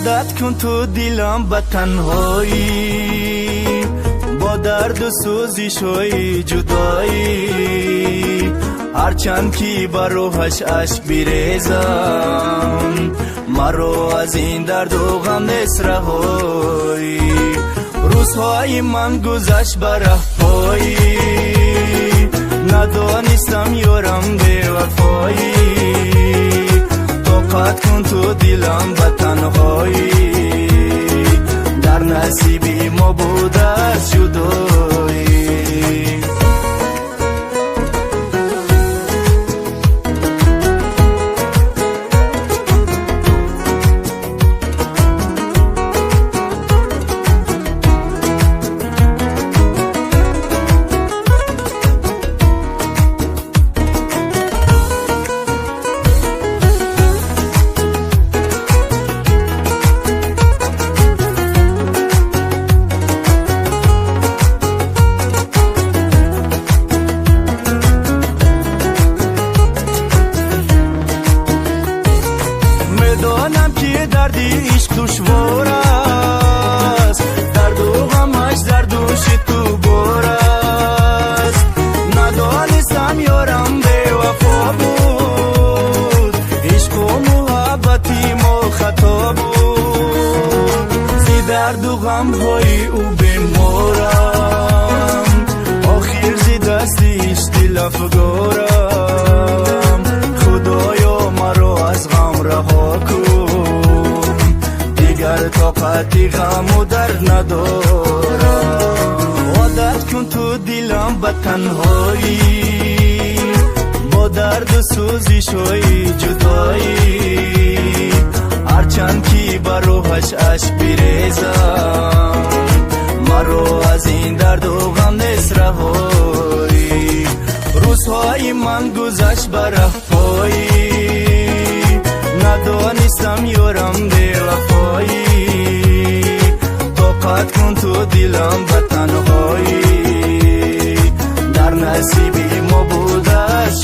عادت کن تو دلم به تنهایی، با درد و سوزش‌های جدایی، هرچند که بر روحش اشک بریزم، مرا از این درد و غم نیست رهایی. روزهای من گذشت بر پایی، ندانستم یارم بی‌وفایی. طاقت کن تو دلم به تنهایی، در نصیبی ما بود از جدایی. میدانم که درد عشق دشوار است، درد و غمش در دوش تو بار است. ندانستم یارم بی‌وفا بود، عشق و محبتی ما خطا بود. زی درد و غمهای او بیمارم، آخر زی دستش دل افگارم. خدایا مرا از غم رها کن، دیگر طاقتی غم و درد ندارم. عادت کن تو دلم به تنهایی، با درد و سوزش‌های جدایی، هرچند که بر روحش اشک بریزم، مرا از این درد و غم نیست رهایی. روزهای من گذشت بر پایی، ندانستم یارم بی‌وفایی. طاقت کن تو دلم به تنهایی، در نصیبی ما بود از